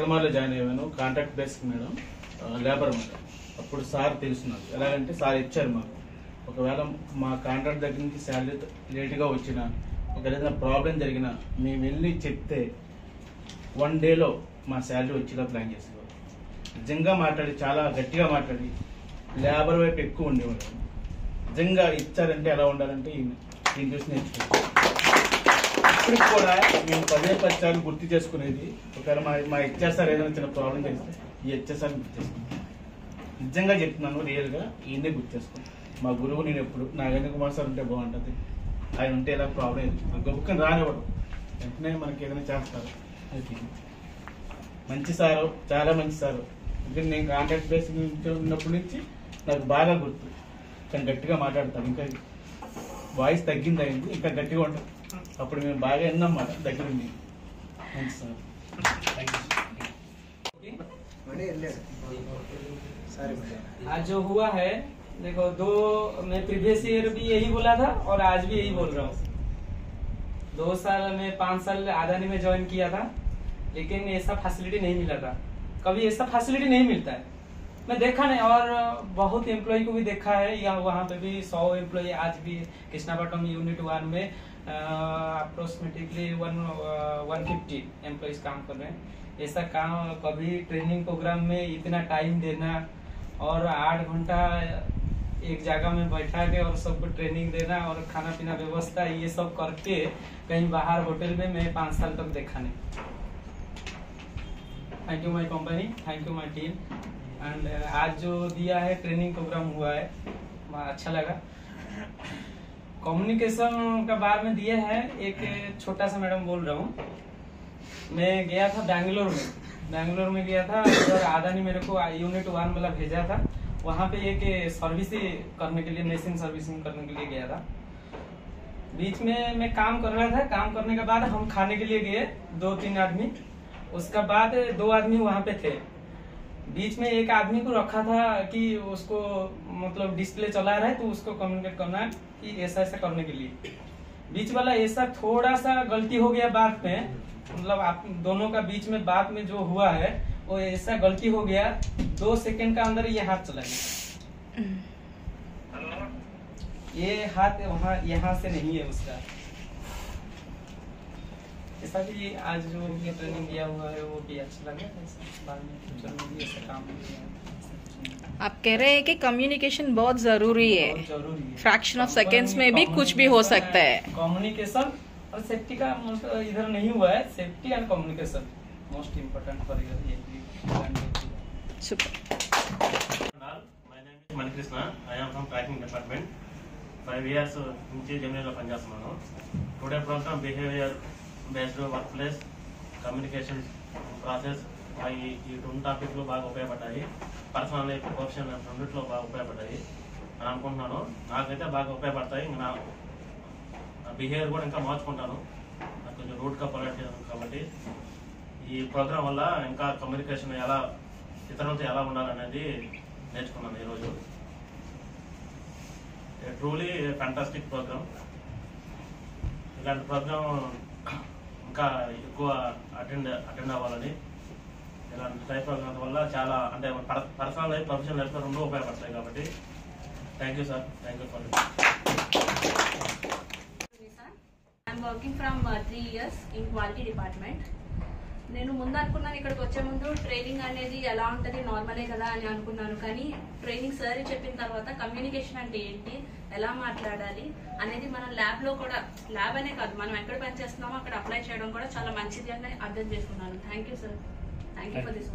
సిఎంఆర్లో join అయ్యాను, contract based madam, labour madam. అప్పుడు sir తెలుసున్నారు. ఎలాగంటే సార్ ఇచ్చారు మాకు, ఒకవేళ మా కాంట్రాక్ట్ దగ్గర నుంచి శాలరీ లేట్గా వచ్చినా, ఒకవేళ ప్రాబ్లం జరిగినా మేము వెళ్ళి చెప్తే 1 డేలో మా శాలరీ వచ్చేలా ప్లాన్ చేసేవారు. నిజంగా మాట్లాడి, చాలా గట్టిగా మాట్లాడి లేబర్ వైపు ఎక్కువ ఉండేవాడు. నిజంగా ఇచ్చారంటే ఎలా ఉండాలంటే దీన్ని చూసి నేర్చుకుంటాం. ఇప్పటికి కూడా మేము 10 సార్లు గుర్తు చేసుకునేది, ఒకవేళ మా హెచ్ఆర్ ఏదైనా చిన్న ప్రాబ్లం చేస్తే ఈ హెచ్ఆర్ గుర్తు చేసుకుంటాం. నిజంగా చెప్తున్నాను, రియల్గా ఈయనే గుర్తు చేసుకుంటాం. మా గురువు నేను ఎప్పుడు నాగేంద్ర కుమార్ సార్ ఉంటే బాగుంటుంది, ఆయన ఉంటే ఎలా ప్రాబ్లం లేదు, గొప్పని రానివ్వడం, వెంటనే మనకి ఏదైనా చేస్తారు. అది మంచి సారు, చాలా మంచి సారు. ఎందుకంటే నేను కాంట్రాక్ట్ బేస్ నుంచి ఉన్నప్పటి నుంచి నాకు బాగా గుర్తు. కానీ గట్టిగా మాట్లాడతాను, ఇంకా వాయిస్ తగ్గింది అయింది, ఇంకా గట్టిగా ఉంటుంది. అప్పుడు మేము బాగా విన్నామాట దగ్గర ఉంది. మంచి సార్. आज जो हुआ है देखो, मैं प्रीवियस ईयर भी यही बोला था और आज भी यही बोल रहा हूँ। 2 साल में 5 साल आदानी में ज्वाइन किया था, लेकिन ऐसा फैसिलिटी नहीं मिला था। कभी ऐसा फैसिलिटी नहीं मिलता है, मैं देखा नहीं। और बहुत एम्प्लॉय को भी देखा है, या वहाँ पे भी 100 एम्प्लॉय आज भी कृष्णापट्टनम यूनिट 1 में अप्रोक्सीमेटली 150 एम्प्लॉयज काम कर रहे हैं। ऐसा काम कभी ट्रेनिंग प्रोग्राम में इतना टाइम देना और 8 घंटा एक जगह में बैठा के और सबको ट्रेनिंग देना और खाना पीना व्यवस्था, ये सब करके कहीं बाहर होटल में मैं 5 साल तक देखा नहीं। Thank you my company, thank you my team. And आज जो दिया है ट्रेनिंग प्रोग्राम हुआ है, अच्छा लगा। कम्युनिकेशन का बारे में दिया है, एक छोटा सा मैडम बोल रहा हूँ। मैं गया था बैंगलोर में गया था, उधर आदानी मेरे को यूनिट 1 वाला भेजा था। वहाँ पे एक सर्विस करने के लिए, मशीन सर्विसिंग करने के लिए गया था। बीच में मैं काम कर रहा था, काम करने के बाद हम खाने के लिए गए 2-3 आदमी। उसका बाद 2 आदमी वहाँ पे थे। बीच में एक आदमी को रखा था कि उसको मतलब डिस्प्ले चला रहा है तो उसको कम्युनिकेट करना है कि ऐसा ऐसा करने के लिए। बीच वाला ऐसा थोड़ा सा गलती हो गया बात में, मतलब आप दोनों का बीच में बात में जो हुआ है वो ऐसा गलती हो गया, 2 सेकंड का अंदर ये हाथ चला गया। ये हाथ वहाँ यहाँ से नहीं है उसका। ऐसा भी आज जो ये ट्रेनिंग दिया हुआ है वो भी अच्छा लगा। बाद में फ्यूचर में भी ऐसा काम आप कह रहे हैं कि कम्युनिकेशन बहुत जरूरी है, फ्रैक्शन ऑफ सेकेंड्स में भी कुछ भी हो सकता है। कम्युनिकेशन और सेफ्टी का इधर नहीं हुआ है, safety and communication most important for your. Super. My name is Manikrishna. I am from tracking department. 5 years నుంచి జర్నీలో పనిచేస్తున్నాను. Today program behaviour based workplace, communication process, ఈ 2 టాపిక్లు బాగా ఉపయోగపడ్డాయి. పర్సనల్ లైఫ్, ప్రొఫెషనల్ లైఫ్ రెండిట్లో బాగా ఉపయోగపడ్డాయి అని అనుకుంటున్నాను. నాకైతే బాగా ఉపయోగపడతాయి. ఇంకా నా బిహేవియర్ కూడా ఇంకా మార్చుకుంటాను, నాకు కొంచెం రూట్గా పొలైట్ కాబట్టి. ఈ ప్రోగ్రామ్ వల్ల ఇంకా కమ్యూనికేషన్ ఎలా, ఇతరులతో ఎలా ఉండాలనేది నేర్చుకున్నాను ఈరోజు. Truly fantastic program. ఇలాంటి ప్రోగ్రామ్ ఇంకా ఎక్కువ అటెండ్ అవ్వాలని, ఇలాంటి టైప్ ప్రోగ్రామ్ వల్ల చాలా అంటే పర్సనల్ లైఫ్, ప్రొఫెషనల్ లైఫ్ రెండూ ఉపయోగపడతాయి కాబట్టి. Thank you sir, thank you for it. I'm working from 3 years in quality department. నేను ముందు అనుకున్నాను, ఇక్కడికి వచ్చే ముందు ట్రైనింగ్ అనేది ఎలా ఉంటుంది, నార్మలే కదా అని అనుకున్నాను. కానీ ట్రైనింగ్ సార్ చెప్పిన తర్వాత కమ్యూనికేషన్ అంటే ఏంటి, ఎలా మాట్లాడాలి అనేది మనం ల్యాబ్లో కూడా, ల్యాబ్ అనే కాదు మనం ఎక్కడ పని చేస్తున్నామో అక్కడ అప్లై చేయడం కూడా చాలా మంచిది అని అర్థం చేసుకున్నాను. Thank you sir, thank you for this.